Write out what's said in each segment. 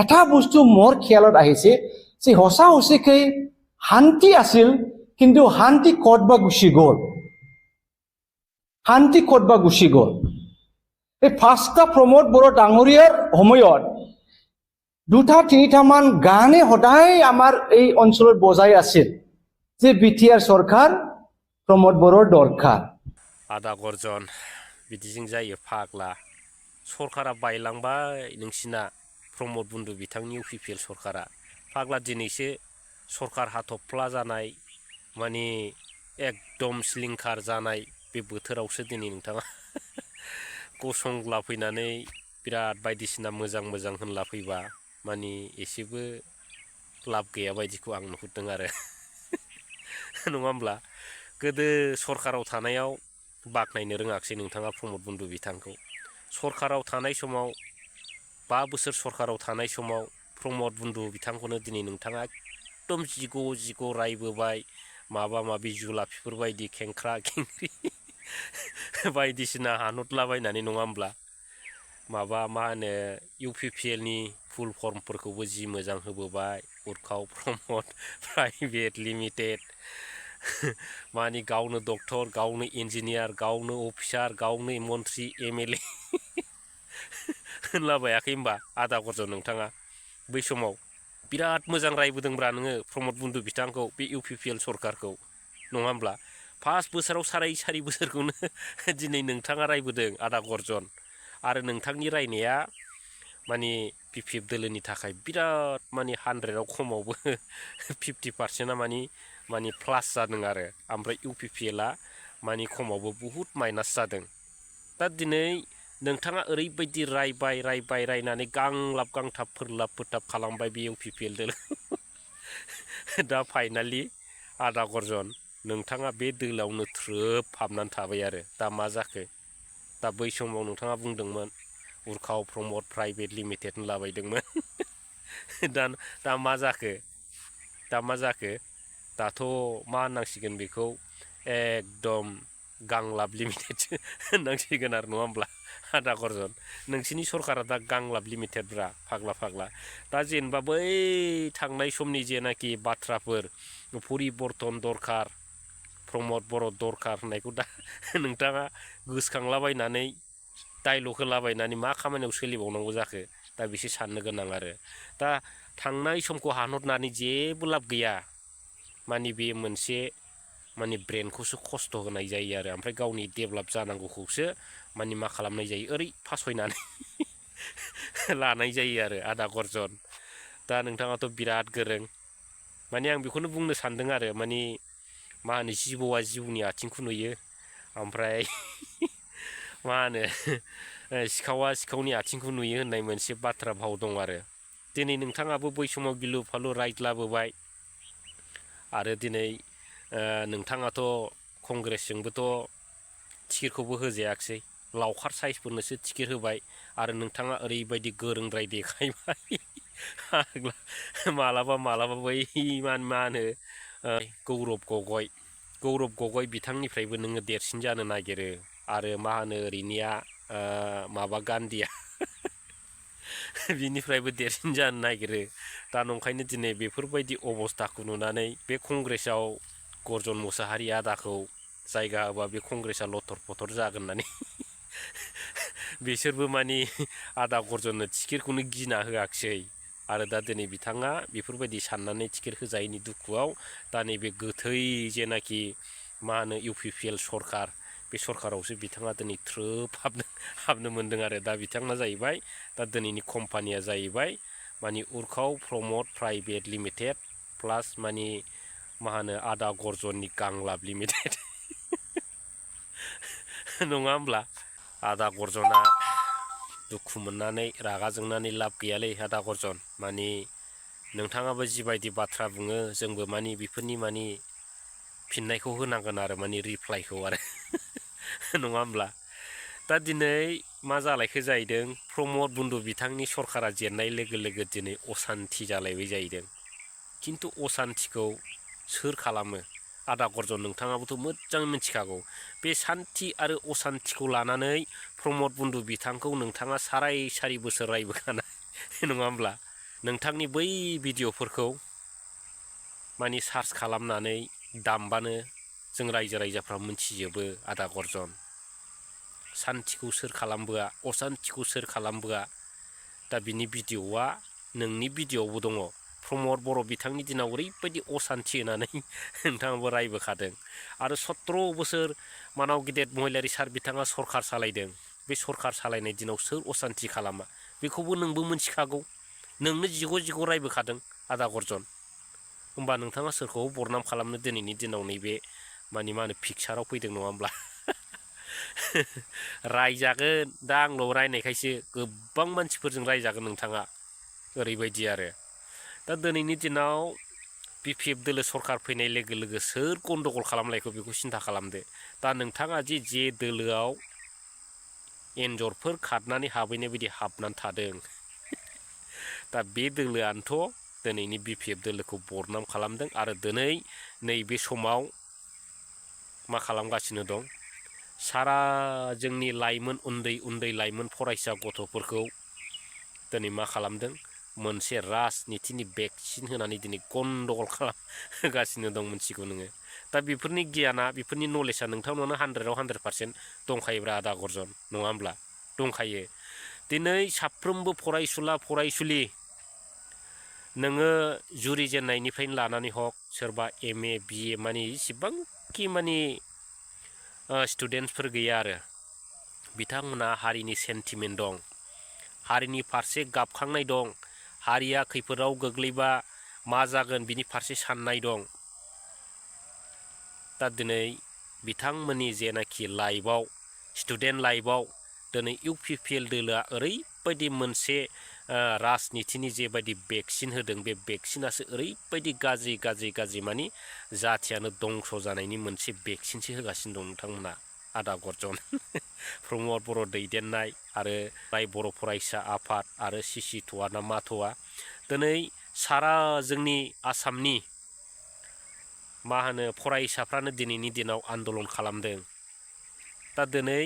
এটা বস্তু মোৰ খেয়ালত আহিছে যে সঁচা সঁচিকৈ শান্তি আছিল কিন্তু শান্তি ক'তবা গুচি গ'ল শান্তি ক'তবা গুচি গ'ল এই ফাৰ্ষ্টটা প্ৰমোদ বড়ো ডাঙৰীয়াৰ সময়ত দুটা তিনিটামান গানে সদায় আমাৰ এই অঞ্চলত বজাই আছিল যে বিটিআৰ চৰকাৰ প্ৰমোদ বড়োৰ দৰকাৰ आदा गर्जन बिदिजों जायो फाग्ला सरकारा बायलांबाय नोंसिना प्रमोद बन्दु बिथांनि इउपिपिएल सरकारा फाग्ला दिनैसो सरकार हाथफ्ला जानाय माने एकदम सिलिंखार जानाय बे बोथोरावसो दिनै नोंथाङा गसंग्ला फैनानै बिराद बायदिसिना मोजां मोजां होनला फैबा माने एसेबो लाब गैया बायदिखौ आं नुहुरदों आरो नङा होमब्ला गोदो सरकाराव थानायाव बाख्नायनो रोङाखसै नोंथाङा प्रमोद बन्दु बिथांखौ सरकाराव थानाय समाव 5 बोसोर सरकाराव थानाय समाव प्रमोद बन्दु बिथांखौनो दिनै नोंथाङा एकदम जिग' रायबोबाय माबा माबि जुलाफिफोर बायदि खेंख्रा खेंख्रि बायदिसिना हानहरलाबायनानै नङा होमब्ला माबा मा होनो इउपिपिएलनि फुल फर्मफोरखौबो जि मोजां होबोबाय उरखाव प्रमोद प्राइभेट लिमिटेड माने गावनो डक्टर गावनो इन्जिनियार गावनो अफिसार गावनो मन्त्रि एमएलए होनलाबायाखै होमबा आदा गर्जन नोंथाङा बै समाव बिराद मोजां रायबोदोंब्रा नोङो प्रमोद बन्दु बिथांखौ बे इउपिपिएल सरकारखौ नङा होमब्ला फार्स्ट बोसोराव साराय बोसोरखौनो दिनै नोंथाङा रायबोदों आदा गर्जन आरो नोंथांनि रायनाया माने पिपिएफ दोलोनि थाखाय बिराद माने 100आव खमावबो 50%आ माने प्लास जादों आरो ओमफ्राय इउपिपिएलआ माने खमावबो बहुत माइनास जादों दा दिनै नोंथाङा ओरैबायदि रायनानै गांलाब गांथाब फोरलाब फोथाब खालामबाय बे इउपिपिएल दोलो दा फाइनालि आदा गर्जन नोंथाङा बे दोलावनो थ्रोब हाबनानै थाबाय आरो दा मा जाखो दा बै समाव नोंथाङा बुंदोंमोन उरखाव प्रमोद प्राइभेट लिमिटेड होनलाबायदोंमोन दा मा जाखो दाथ' मा होननांसिगोन बेखौ एकदम गांलाब लिमिटेडसो होननांसिगोन आरो नङा होमब्ला आदा गर्जन नोंसिनि सरकारा दा गांलाब लिमिटेडब्रा फाग्ला दा जेनेबा बै थांनाय समनि जेनाखि बाथ्राफोर परिबर्तन दरखार प्रमोद बर' दरखार होननायखौ दा नोंथाङा गोसोखांलाबायनानै डाइलग होलाबायनानै मा खामानियाव सोलिबावनांगौ जाखो दा बेसो साननो गोनां आरो दा थांनाय समखौ हानहरनानै जेबो लाब गैया माने बे मोनसे माने ब्रेनखौसो खस्थ' होनाय जायो आरो ओमफ्राय गावनि डेभेलप जानांगौखौसो माने मा खालामनाय जायो ओरै फासयनानै लानाय जायो आरो आदा गर्जन दा नोंथाङाथ' बिराद गोरों माने आं बेखौनो बुंनो सानदों आरो माने मा होनो जिबौआ जिबौनि आथिंखौ नुयो ओमफ्राय मा होनो सिखावा सिखावनि आथिंखौ नुयो होननाय मोनसे बाथ्रा भाव दं आरो दिनै नोंथाङाबो बै समाव गिलु फालु रायज्लाबोबाय आरो दिनै नोंथाङाथ' कंग्रेसजोंबोथ' टिकेटखौबो होजायाखसै लावखार साइसफोरनोसो टिकेट होबाय आरो नोंथाङा ओरैबायदि गोरोंद्राय देखायबाय मालाबा बै मा होनो गौरब गगৈ बिथांनिफ्रायबो नोङो देरसिन जानो नागिरो आरो मा होनो ओरैनिया माबा गान्धीया बिनिफ्रायबो देरसिन जानो नागिरो दा नंखायनो दिनै बेफोरबायदि अबस्थाखौ नुनानै बे कंग्रेसाव गर्जन मोसाहारि आदाखौ जायगा होबा बे कंग्रेसा लथर पथर जागोन होननानै बिसोरबो माने आदा गर्जननो टिकेटखौनो गिना होआखसै आरो दा दिनै बिथाङा बेफोरबायदि साननानै टिकेट होजायैनि दुखुआव दा नैबे गोथै जेनाखि मा होनो इउपिपिएल सरकार बे सरकारावसो बिथाङा दिनै थ्रोब हाबनो मोन्दों आरो दा बिथाङा जाहैबाय दा दिनैनि कम्पानिया जाहैबाय माने उरखाव प्रमोद प्राइभेट लिमिटेड प्लास माने मा होनो आदा गर्जननि गांलाब लिमिटेड नङा होमब्ला आदा गर्जना दुखु मोननानै रागा जोंनानै लाब गैयालै आदा गर्जन माने नोंथाङाबो जिबायदि बाथ्रा बुङो जोंबो माने बेफोरनि माने फिननायखौ होनांगोन आरो माने रिप्लाइखौ आरो नङा होमब्ला दा दिनै मा जालायखो जाहैदों प्रमोद बन्दु बिथांनि सरकारा जेननाय लोगो लोगो दिनै असान्ति जालायबाय जाहैदों खिन्थु असान्तिखौ सोर खालामो आदा गर्जन नोंथाङाबोथ' मोजां मिथिखागौ बे सान्ति आरो असान्तिखौ लानानै प्रमोद बन्दु बिथांखौ नोंथाङा साराय बोसोर रायबोखानाय नङा होमब्ला नोंथांनि बै भिडिअ'फोरखौ माने सार्च खालामनानै दामबानो जों रायजो राजाफ्रा मोनथिजोबो आदा गर्जन सान्थिखौ सोर खालामबोआ असान्थिखौ सोर खालामबोआ दा बिनि भिडिअ'आ नोंनि भिडिअ'आवबो दङ प्रमद बर' बिथांनि दिनाव ओरैबायदि असान्थि होनानै नोंथाङाबो रायबोखादों आरो 17 बोसोर मानाव गिदिर महिलारि सार बिथाङा सरखार सालायदों बे सरखार सालायनाय दिनाव सोर असान्थि खालामा बेखौबो नोंबो मोनथिखागौ नोंनो जिग' रायबोखादों आदा गर्जन होमबा नोंथाङा सोरखौ बरनाम खालामनो दिनैनि दिनाव नैबे माने मा होनो पिक्साराव फैदों नङा होमब्ला रायजागोन दा आंल' रायनायखायसो गोबां मानसिफोरजों रायजागोन नोंथाङा ओरैबायदि आरो दा दिनैनि दिनाव BPF दोलो सरखार फैनाय लोगो लोगो सोर गन्दगल खालामलायखौ बेखौ सिन्था खालामदो दा नोंथाङा जे दोलोआव एन्जरफोर खारनानै हाबहैनाय बायदि हाबनानै थादों दा बे दोलोआनोथ' दिनैनि BPF दोलोखौ बरनाम खालामदों आरो दिनै नैबे समाव मा खालामगासिनो दं सारा जोंनि लाइमोन उन्दै लाइमोन फरायसा गथ'फोरखौ दिनै मा खालामदों मोनसे राजनितिनि भेक्सिन होनानै दिनै गन्दगल खालामगासिनो दं मोनसिगौ नोङो दा बेफोरनि गियाना बेफोरनि नलेजआ नोंथांनावनो 100% 100% दंखायोब्रा आदा गर्जन नङा होमब्ला दंखायो दिनै साफ्रोमबो फरायसुला फरायसुलि नोङो जुरिजेननायनिफ्रायनो लानानै हक सोरबा MA BA माने इसिबांखि माने स्टुडेन्टसफोर गैया आरो बिथांमोना हारिनि सेन्टिमेन्ट दं हारिनि फारसे गाबखांनाय दं हारिया खैफोदाव गोग्लैबा मा जागोन बिनि फारसे साननाय दं दा दिनै बिथांमोननि जेनाखि लाइफआव स्टुडेन्ट लाइफआव दिनै UPPL दोलोआ ओरैबायदि मोनसे राजनितिनि जेबायदि भेक्सिन होदों बे भेक्सिनासो ओरैबायदि गाज्रि माने जाथियानो दंस' जानायनि मोनसे भेक्सिनसो होगासिनो दं नोंथांमोना आदा गर्जन प्रमद बर' दैदेननाय आरो राय बर' फरायसा आफाद आरो CC थ'आ ना मा थ'आ दिनै सारा जोंनि आसामनि मा होनो फरायसाफ्रानो दिनैनि दिनाव आन्दलन खालामदों दा दिनै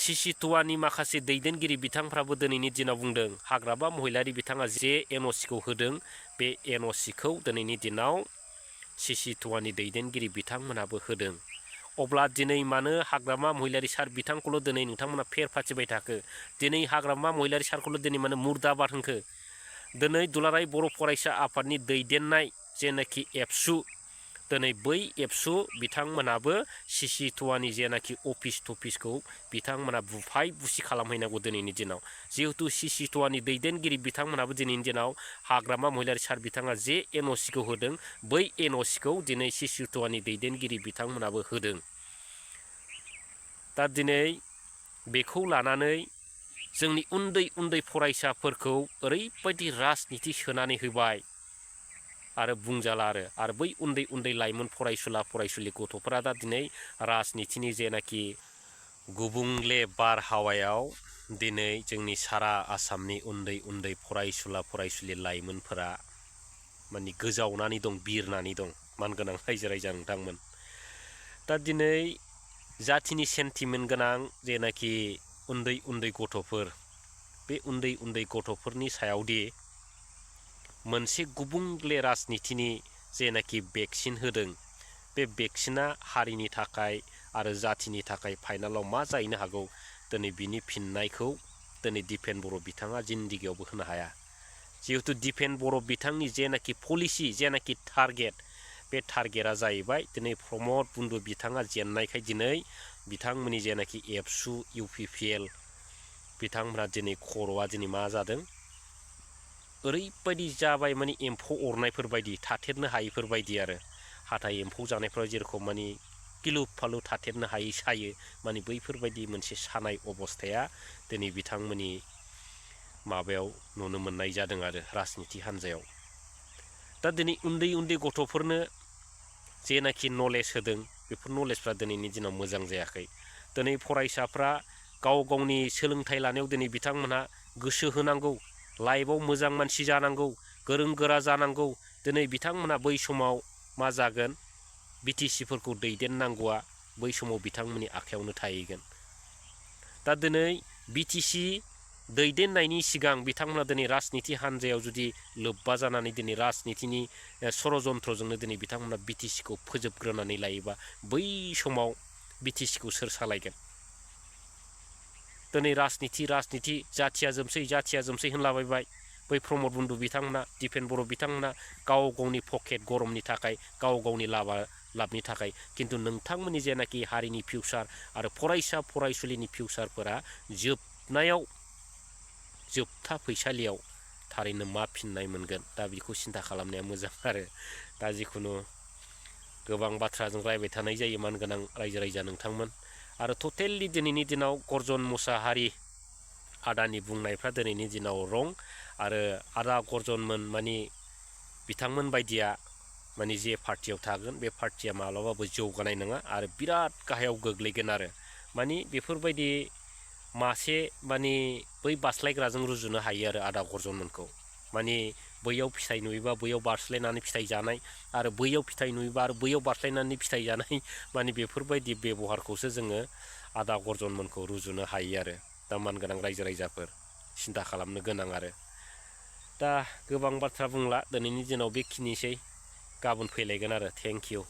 CC थ'आनि माखासे दैदेनगिरि बिथांफ्राबो दिनैनि दिनाव बुंदों हाग्रामा महिलारि बिथाङा जे NOCखौ होदों बे NOCखौ दिनैनि दिनाव CC थ'आनि दैदेनगिरि बिथांमोनाबो होदों अब्ला दिनै मानो हाग्रामा महिलारि सार बिथांखौल' दिनै नोंथांमोना फेर फाथिबाय थाखो दिनै हाग्रामा महिलारि सारखौल' दिनै मानो मुर्दाबाद होनखो दिनै दुलाराय बर' फरायसा आफादनि दैदेननाय जेनाखि एबसु दिनै बै एबसु बिथांमोनाबो CC थ'आनि जेनाखि अफिस थफिसखौ बिथांमोना बुफाय बुसि खालामहैनांगौ दिनैनि दिनाव जिहेतु CC थ'आनि दैदेनगिरि बिथांमोनाबो दिनैनि दिनाव हाग्रामा महिलारि सार बिथाङा जे NOCखौ होदों बै NOCखौ दिनै CC थ'आनि दैदेनगिरि बिथांमोनाबो होदों दा दिनै बेखौ लानानै जोंनि उन्दै फरायसाफोरखौ ओरैबायदि राजनिति सोनानै होबाय आरो बुंजाला आरो बै उन्दै लाइमोन फरायसुला फरायसुलि गथ'फोरा दा दिनै राजनितिनि जेनाखि गुबुंले बारहावायाव दिनै जोंनि सारा आसामनि उन्दै फरायसुला फरायसुलि लाइमोनफोरा माने गोजावनानै दं बिरनानै दं मानगोनां रायजो राजा नोंथांमोन दा दिनै जाथिनि सेन्टिमेन्ट गोनां जेनाखि उन्दै गथ'फोर बे उन्दै गथ'फोरनि सायावदि मोनसे गुबुंले राजनितिनि जेनाखि भेक्सिन होदों बे भेक्सिना हारिनि थाखाय आरो जाथिनि थाखाय फाइनालाव मा जाहैनो हागौ दिनै बिनि फिननायखौ दिनै दिपेन बर' बिथाङा जिन्दिगियावबो होनो हाया जिहेतु दिपेन बर' बिथांनि जेनाखि पलिसि जेनाखि टारगेट बे टारगेटआ जाहैबाय दिनै प्रमद बन्दु बिथाङा जेननायखाय दिनै बिथांमोननि जेनाखि एबसु UPPL बिथांमोना दिनै खर'आ दिनै मा जादों ओरैबायदि जाबाय माने एम्फौ अरनायफोर बायदि थाथेरनो हायैफोर बायदि आरो हाथाय एम्फौ जानायफ्राव जेरखम माने गिलु फालु थाथेरनो हायै सायो माने बैफोरबायदि मोनसे सानाय अबस्थाया दिनै बिथांमोननि माबायाव नुनो मोननाय जादों आरो राजनिति हान्जायाव दा दिनै उन्दै गथ'फोरनो जेनाखि नलेज होदों बेफोर नलेजफ्रा दिनैनि दिनाव मोजां जायाखै दिनै फरायसाफ्रा गाव गावनि सोलोंथाइ लानायाव दिनै बिथांमोनहा गोसो होनांगौ लाइफआव मोजां मानसि जानांगौ गोरों गोरा जानांगौ दिनै बिथांमोना बै समाव मा जागोन BTCफोरखौ दैदेननांगौआ बै समाव बिथांमोननि आखायावनो थाहैगोन दा दिनै BTC दैदेननायनि सिगां बिथांमोना दिनै राजनिति हान्जायाव जुदि लोब्बा जानानै दिनै राजनितिनि षড়यन्त्रजोंनो दिनै बिथांमोना बिटिसिखौ फोजोबग्रोनानै लायोबा बै समाव बिटिसिखौ सोर सालायगोन? दिनै राजनिति जाथिया जोमसै होनलाबायबाय बै प्रमद बन्धु बिथांमोना दिपेन बर' बिथांमोना गाव गावनि पकेट गरमनि थाखाय गाव गावनि लाबनि थाखाय खिन्थु नोंथांमोननि जेनाखि हारिनि फिउचार आरो फरायसा फरायसुलिनि फिउचारफोरा जोबथा फैसालियाव थारैनो मा फिननाय मोनगोन दा बेखौ सिन्था खालामनाया मोजां आरो दा जिखुनु गोबां बाथ्राजों रायबाय थानाय जायो मानगोनां रायजो राजा नोंथांमोन आरो टटेलि दिनैनि दिनाव गर्जन मुसाहारि आदानि बुंनायफ्रा दिनैनि दिनाव रं आरो आदा गर्जनमोन माने बिथांमोन बायदिया माने जे पार्टियाव थागोन बे पार्टिया माब्लाबाबो जौगानाय नङा आरो बिराद गाहायाव गोग्लैगोन आरो माने बेफोरबायदि मासे माने बै बास्लायग्राजों रुजुनो हायो आरो आदा गर्जनमोनखौ माने बैयाव फिथाइ नुयोबा बैयाव बारस्लायनानै फिथाइ जानाय आरो बैयाव फिथाइ नुयोबा आरो बैयाव बारस्लायनानै फिथाइ जानाय माने बेफोरबायदि बेबहारखौसो जोङो आदा गर्जनमोनखौ रुजुनो हायो आरो दा मानगोनां रायजो राजाफोर सिन्था खालामनो गोनां आरो दा गोबां बाथ्रा बुंला दिनैनि दिनाव बेखिनिसै गाबोन फैलायगोन आरो थेंक इउ